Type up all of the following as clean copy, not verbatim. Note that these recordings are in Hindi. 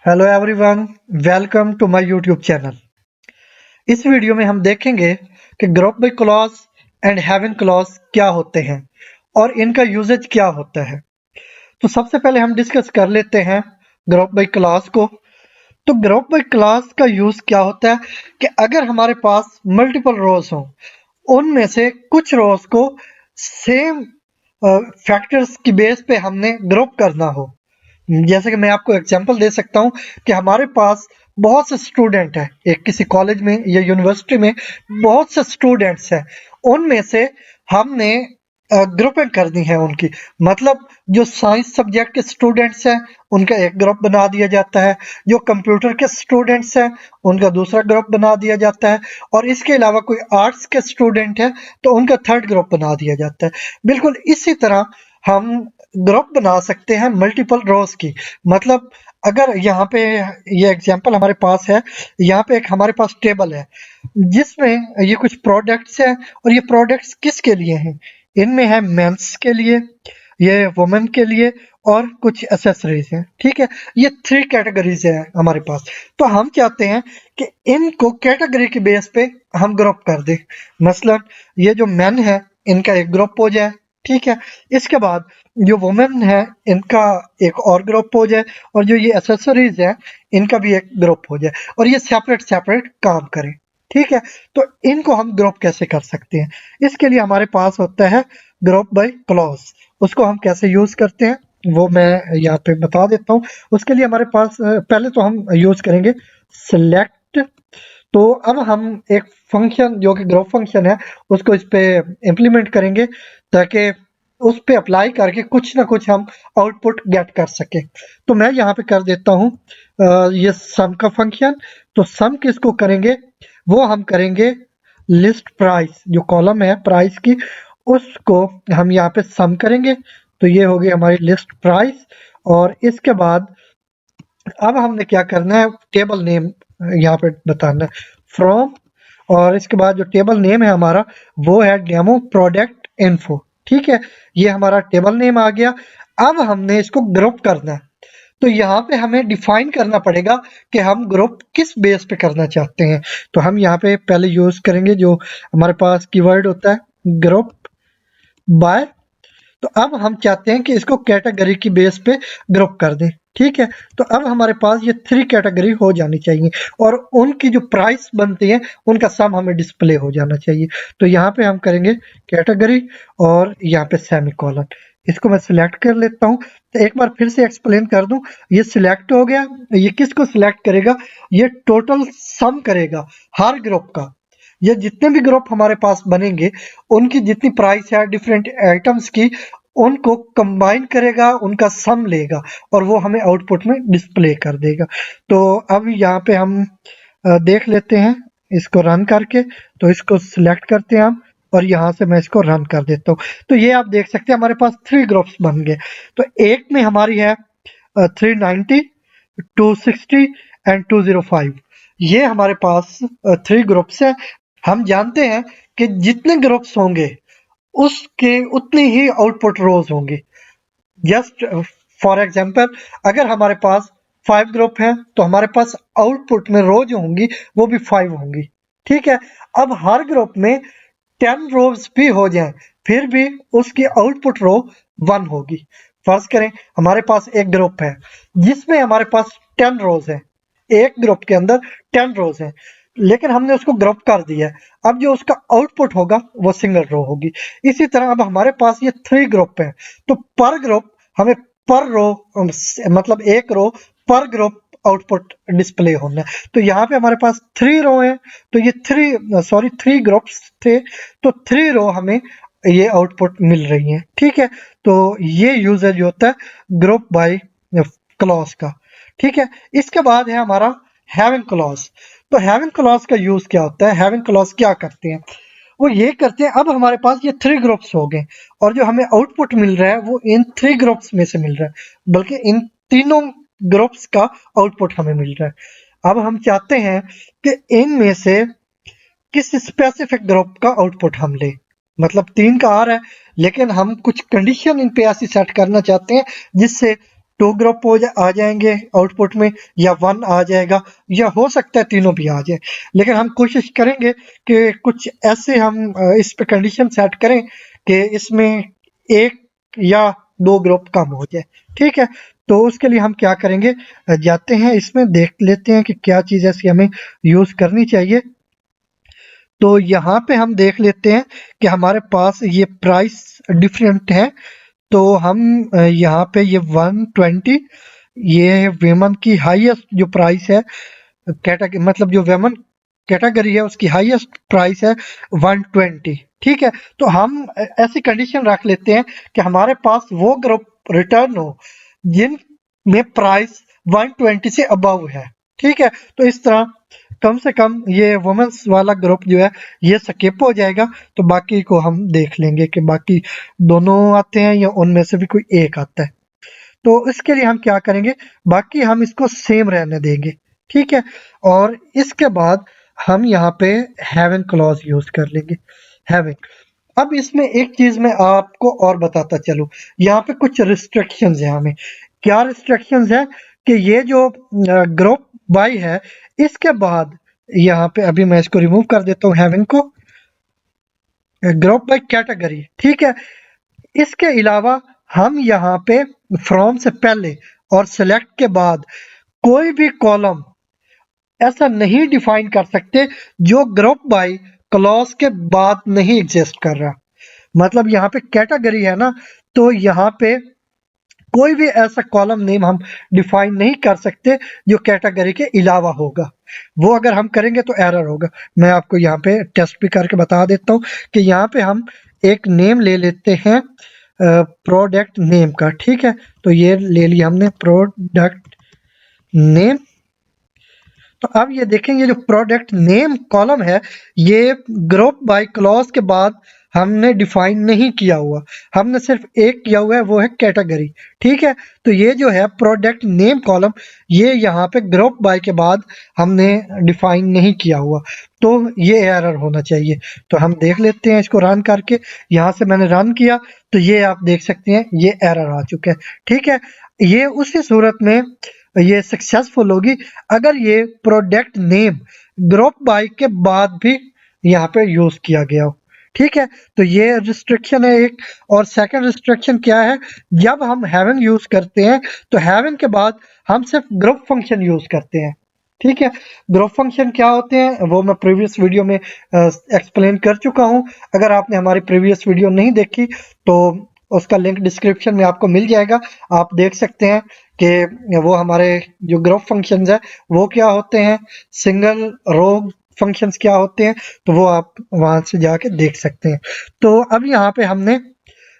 Hello everyone, welcome to my YouTube channel. इस वीडियो में हम देखेंगे कि group by clause and having clause क्या होते हैं और इनका यूजेज क्या होता है। तो सबसे पहले हम डिस्कस कर लेते हैं ग्रुप बाय क्लॉज को। तो ग्रुप बाय क्लॉज का यूज क्या होता है कि अगर हमारे पास मल्टीपल रोज हों, उनमें से कुछ रोज को सेम फैक्टर्स की बेस पे हमने ग्रुप करना हो। जैसे कि मैं आपको एग्जांपल दे सकता हूँ कि हमारे पास बहुत से स्टूडेंट हैं, एक किसी कॉलेज में या यूनिवर्सिटी में बहुत से स्टूडेंट्स हैं। उनमें से हमने ग्रुपिंग करनी है उनकी, मतलब जो साइंस सब्जेक्ट के स्टूडेंट्स हैं उनका एक ग्रुप बना दिया जाता है, जो कंप्यूटर के स्टूडेंट्स हैं उनका दूसरा ग्रुप बना दिया जाता है, और इसके अलावा कोई आर्ट्स के स्टूडेंट है तो उनका थर्ड ग्रुप बना दिया जाता है। बिल्कुल इसी तरह हम ग्रुप बना सकते हैं मल्टीपल रोज की। मतलब अगर यहाँ पे ये एग्जांपल हमारे पास है, यहाँ पे एक हमारे पास टेबल है जिसमें ये कुछ प्रोडक्ट्स हैं, और ये प्रोडक्ट्स किसके लिए हैं? इनमें है मेंस के लिए, ये वुमेन के लिए, और कुछ एसेसरीज हैं। ठीक है, ये थ्री कैटेगरीज है हमारे पास। तो हम चाहते हैं कि इनको कैटेगरी के बेस पे हम ग्रुप कर दें। मसलन ये जो मेन है इनका एक ग्रुप हो जाए, ठीक है। इसके बाद जो वुमेन है इनका एक और ग्रुप हो जाए, और जो ये एसेसरीज है इनका भी एक ग्रुप हो जाए, और ये सेपरेट सेपरेट काम करें। ठीक है, तो इनको हम ग्रुप कैसे कर सकते हैं? इसके लिए हमारे पास होता है ग्रुप बाय क्लॉज। उसको हम कैसे यूज करते हैं वो मैं यहाँ पे बता देता हूँ। उसके लिए हमारे पास पहले तो हम यूज करेंगे सिलेक्ट। तो अब हम एक फंक्शन जो कि ग्रुप फंक्शन है उसको इस पे इम्प्लीमेंट करेंगे, ताकि उस पे अप्लाई करके कुछ ना कुछ हम आउटपुट गेट कर सके। तो मैं यहाँ पे कर देता हूँ ये सम का फंक्शन। तो सम किसको करेंगे? वो हम करेंगे लिस्ट प्राइस, जो कॉलम है प्राइस की, उसको हम यहाँ पे सम करेंगे। तो ये हो गई हमारी लिस्ट प्राइस। और इसके बाद अब हमने क्या करना है, टेबल नेम यहाँ पे बताना है फ्रॉम, और इसके बाद जो टेबल नेम है हमारा वो है डेमो प्रोडक्ट इन्फो। ठीक है, ये हमारा टेबल नेम आ गया। अब हमने इसको ग्रुप करना है। तो यहाँ पे हमें डिफाइन करना पड़ेगा कि हम ग्रुप किस बेस पे करना चाहते हैं। तो हम यहाँ पे पहले यूज करेंगे जो हमारे पास कीवर्ड होता है, ग्रुप बाय। तो अब हम चाहते हैं कि इसको कैटेगरी की बेस पे ग्रुप कर दें। ठीक है, तो अब हमारे पास ये थ्री कैटेगरी हो जानी चाहिए, और उनकी जो प्राइस बनती है उनका सम हमें डिस्प्ले हो जाना चाहिए। तो यहाँ पे हम करेंगे कैटेगरी और यहाँ पे सेमीकोलन। इसको मैं सिलेक्ट कर लेता हूँ। तो एक बार फिर से एक्सप्लेन कर दूं, ये सिलेक्ट हो गया। ये किसको सिलेक्ट करेगा? ये टोटल सम करेगा हर ग्रुप का। ये जितने भी ग्रुप हमारे पास बनेंगे उनकी जितनी प्राइस है डिफरेंट आइटम्स की, उनको कंबाइन करेगा, उनका सम लेगा, और वो हमें आउटपुट में डिस्प्ले कर देगा। तो अब यहाँ पे हम देख लेते हैं इसको रन करके। तो इसको सिलेक्ट करते हैं हम, और यहाँ से मैं इसको रन कर देता हूँ। तो ये आप देख सकते हैं हमारे पास थ्री ग्रुप्स बन गए। तो एक में हमारी है 390, 260 एंड 205। ये हमारे पास थ्री ग्रुप्स हैं। हम जानते हैं कि जितने ग्रुप्स होंगे उसके उतनी ही आउटपुट रोज होंगी। जस्ट फॉर एग्जांपल, अगर हमारे पास 5 ग्रुप हैं तो हमारे पास आउटपुट में रो जो होंगी वो भी 5 होंगी। ठीक है, अब हर ग्रुप में 10 रोज भी हो जाएं फिर भी उसकी आउटपुट रो 1 होगी। फर्ज करें हमारे पास एक ग्रुप है जिसमें हमारे पास 10 रोज है, एक ग्रुप के अंदर 10 रोज है, लेकिन हमने उसको ग्रुप कर दिया है। अब जो उसका आउटपुट होगा वो सिंगल रो होगी। इसी तरह अब हमारे पास ये 3 ग्रुप है, तो पर ग्रुप हमें पर रो, मतलब एक रो पर ग्रुप आउटपुट डिस्प्ले होना है। तो यहाँ पे हमारे पास 3 रो है, तो ये 3 ग्रुप्स थे, तो 3 रो हमें ये आउटपुट मिल रही है। ठीक है, तो ये यूजेज होता है ग्रुप बाय क्लॉज का। ठीक है, इसके बाद है हमारा हैविंग क्लॉज। तो हैविंग क्लॉज का यूज क्या होता है? हैविंग क्लॉज क्या करते हैं? वो ये करते हैं, अब हमारे पास ये 3 ग्रुप्स हो गए, और जो हमें आउटपुट मिल रहा है वो इन 3 ग्रुप्स में से मिल रहा है, बल्कि इन तीनों ग्रुप्स का आउटपुट हमें मिल रहा है। अब हम चाहते हैं कि इनमें से किस स्पेसिफिक ग्रुप का आउटपुट हम लें। मतलब 3 का आ रहा है, लेकिन हम कुछ कंडीशन इन पे ऐसी सेट करना चाहते हैं जिससे 2 ग्रुप आ जाएंगे आउटपुट में, या 1 आ जाएगा, या हो सकता है तीनों भी आ जाए। लेकिन हम कोशिश करेंगे कि कुछ ऐसे हम इस पे कंडीशन सेट करें कि इसमें 1 या 2 ग्रुप कम हो जाए। ठीक है, तो उसके लिए हम क्या करेंगे, जाते हैं इसमें देख लेते हैं कि क्या चीज़ ऐसी हमें यूज़ करनी चाहिए। तो यहाँ पे हम देख लेते हैं कि हमारे पास ये प्राइस डिफरेंट है। तो हम यहाँ पे ये 120, ये वेमन की हाईएस्ट जो प्राइस है, कैटेगरी मतलब जो वेमन कैटेगरी है उसकी हाईएस्ट प्राइस है 120। ठीक है, तो हम ऐसी कंडीशन रख लेते हैं कि हमारे पास वो ग्रुप रिटर्न हो जिन में प्राइस 120 से अबव है। ठीक है, तो इस तरह कम से कम ये वुमेन्स वाला ग्रुप जो है ये स्किप हो जाएगा। तो बाकी को हम देख लेंगे कि बाकी दोनों आते हैं या उनमें से भी कोई एक आता है। तो इसके लिए हम क्या करेंगे, बाकी हम इसको सेम रहने देंगे। ठीक है, और इसके बाद हम यहाँ पे हैवन क्लॉज यूज कर लेंगे। हैवन, अब इसमें एक चीज मैं आपको और बताता चलूं, यहाँ पे कुछ रिस्ट्रिक्शंस हैं हमें। क्या रिस्ट्रिक्शंस है कि ये जो ग्रुप बाय है, इसके बाद यहाँ पे अभी मैं इसको रिमूव कर देता हूँ हैवन को, ग्रुप बाय कैटेगरी। ठीक है, इसके अलावा हम यहाँ पे फ्रॉम से पहले और सिलेक्ट के बाद कोई भी कॉलम ऐसा नहीं डिफाइन कर सकते जो ग्रुप बाय क्लॉज के बाद नहीं एग्जिस्ट कर रहा। मतलब यहाँ पे कैटेगरी है ना, तो यहाँ पे कोई भी ऐसा कॉलम नेम हम डिफाइन नहीं कर सकते जो कैटेगरी के अलावा होगा। वो अगर हम करेंगे तो एरर होगा। मैं आपको यहाँ पे टेस्ट भी करके बता देता हूँ कि यहाँ पे हम एक नेम ले लेते हैं प्रोडक्ट नेम का। ठीक है, तो ये ले लिया हमने प्रोडक्ट नेम। तो अब ये देखेंगे जो प्रोडक्ट नेम कॉलम है ये ग्रुप बाय क्लॉज के बाद हमने डिफाइन नहीं किया हुआ, हमने सिर्फ एक किया हुआ है, वो है कैटेगरी। ठीक है, तो ये जो है प्रोडक्ट नेम कॉलम ये यहाँ पे ग्रुप बाय के बाद हमने डिफाइन नहीं किया हुआ, तो ये एरर होना चाहिए। तो हम देख लेते हैं इसको रन करके। यहाँ से मैंने रन किया तो ये आप देख सकते हैं ये एरर आ चुका है। ठीक है, ये उसी सूरत में ये सक्सेसफुल होगी अगर ये प्रोडक्ट नेम ग्रुप बाय के बाद भी यहाँ पे यूज किया गया हो। ठीक है, तो ये रिस्ट्रिक्शन है एक। और सेकंड रिस्ट्रिक्शन क्या है, जब हम हैवन यूज करते हैं तो हैवन के बाद हम सिर्फ ग्रुप फंक्शन यूज करते हैं। ठीक है, ग्रुप फंक्शन क्या होते हैं वो मैं प्रीवियस वीडियो में एक्सप्लेन कर चुका हूं। अगर आपने हमारी प्रीवियस वीडियो नहीं देखी तो उसका लिंक डिस्क्रिप्शन में आपको मिल जाएगा, आप देख सकते हैं कि वो हमारे जो ग्रुप फंक्शंस है वो क्या होते हैं, सिंगल रो फंक्शंस क्या होते हैं, तो वो आप वहां से जाके देख सकते हैं। तो अब यहाँ पे हमने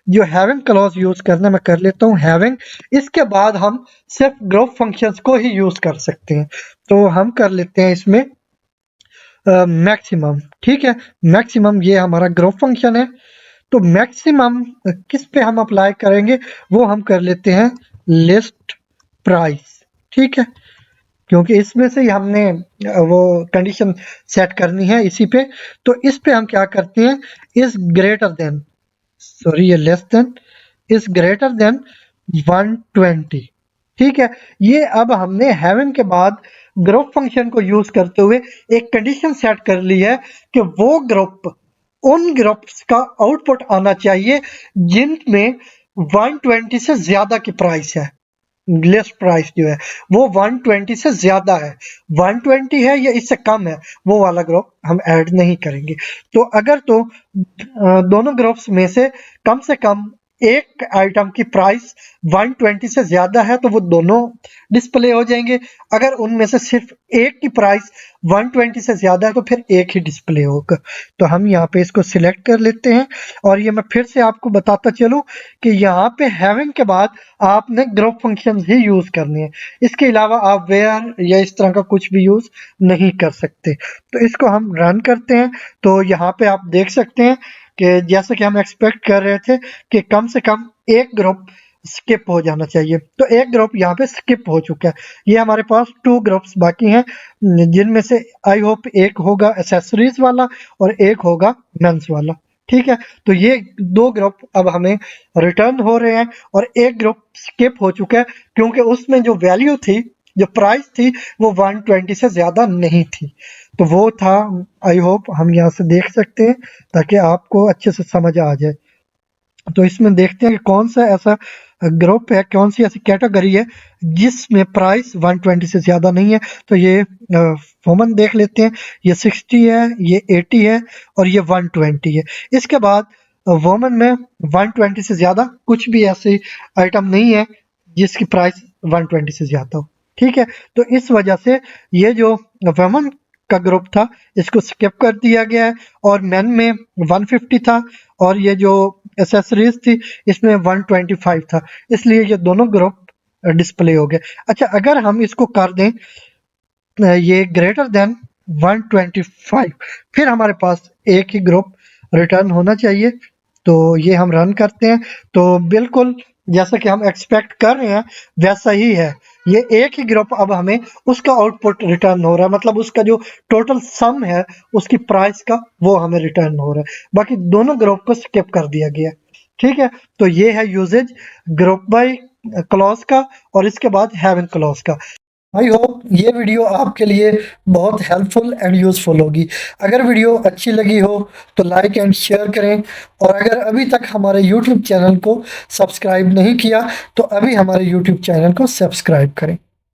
जो हैविंग क्लॉज यूज करना मैं कर लेता हूँ हैविंग, इसके बाद हम सिर्फ ग्रुप फंक्शंस को ही यूज कर सकते हैं। तो हम कर लेते हैं इसमें मैक्सिमम। ठीक है, मैक्सिमम ये हमारा ग्रुप फंक्शन है। तो मैक्सिमम किस पे हम अप्लाई करेंगे वो हम कर लेते हैं लिस्ट प्राइस। ठीक है, क्योंकि इसमें से ही हमने वो कंडीशन सेट करनी है इसी पे। तो इस पे हम क्या करते हैं, इज ग्रेटर देन, सॉरी ये less than, is greater than 120। ठीक है, ये अब हमने हैवन के बाद ग्रुप फंक्शन को यूज करते हुए एक कंडीशन सेट कर ली है कि वो ग्रुप उन ग्रुप्स का आउटपुट आना चाहिए जिनमें 120 से ज्यादा की प्राइस है। लिस्ट प्राइस जो है वो 120 से ज्यादा है, 120 है या इससे कम है, वो वाला ग्रुप हम ऐड नहीं करेंगे। तो अगर तो दोनों ग्रुप्स में से कम एक आइटम की प्राइस 120 से ज्यादा है तो वो दोनों डिस्प्ले हो जाएंगे। अगर उनमें से सिर्फ एक की प्राइस 120 से ज्यादा है तो फिर एक ही डिस्प्ले होगा। तो हम यहाँ पे इसको सिलेक्ट कर लेते हैं। और ये मैं फिर से आपको बताता चलूं कि यहाँ पे हैविंग के बाद आपने ग्रुप फंक्शन ही यूज करने हैं, इसके अलावा आप वेयर या इस तरह का कुछ भी यूज नहीं कर सकते। तो इसको हम रन करते हैं। तो यहाँ पे आप देख सकते हैं कि जैसे कि हम एक्सपेक्ट कर रहे थे कि कम से कम एक ग्रुप स्किप हो जाना चाहिए, तो एक ग्रुप यहाँ पे स्किप हो चुका है। ये हमारे पास 2 ग्रुप्स बाकी हैं जिनमें से आई होप एक होगा एसेसरीज वाला और एक होगा मेंस वाला। ठीक है, तो ये 2 ग्रुप अब हमें रिटर्न हो रहे हैं और एक ग्रुप स्किप हो चुका है क्योंकि उसमें जो वैल्यू थी, जो प्राइस थी, वो 120 से ज़्यादा नहीं थी। तो वो था, आई होप हम यहाँ से देख सकते हैं ताकि आपको अच्छे से समझ आ जाए। तो इसमें देखते हैं कि कौन सा ऐसा ग्रुप है, कौन सी ऐसी कैटेगरी है जिसमें प्राइस 120 से ज़्यादा नहीं है। तो ये वुमन देख लेते हैं, ये 60 है, ये 80 है और ये 120 है। इसके बाद वुमन में 120 से ज़्यादा कुछ भी ऐसी आइटम नहीं है जिसकी प्राइस 120 से ज़्यादा हो। ठीक है, तो इस वजह से ये जो वुमन का ग्रुप था इसको स्किप कर दिया गया है और मेन में 150 था और ये जो एसेसरीज थी इसमें 125 था, इसलिए ये दोनों ग्रुप डिस्प्ले हो गए। अच्छा, अगर हम इसको कर दें ये ग्रेटर देन 125, फिर हमारे पास एक ही ग्रुप रिटर्न होना चाहिए। तो ये हम रन करते हैं तो बिल्कुल जैसा कि हम एक्सपेक्ट कर रहे हैं वैसा ही है। ये एक ही ग्रुप अब हमें उसका आउटपुट रिटर्न हो रहा है, मतलब उसका जो टोटल सम है उसकी प्राइस का वो हमें रिटर्न हो रहा है। बाकी दोनों ग्रुप को स्किप कर दिया गया है। ठीक है, तो ये है यूजेज ग्रुप बाय क्लॉज का और इसके बाद हैविंग क्लॉज का। आई होप ये वीडियो आपके लिए बहुत हेल्पफुल एंड यूज़फुल होगी। अगर वीडियो अच्छी लगी हो तो लाइक एंड शेयर करें और अगर अभी तक हमारे यूट्यूब चैनल को सब्सक्राइब नहीं किया तो अभी हमारे यूट्यूब चैनल को सब्सक्राइब करें।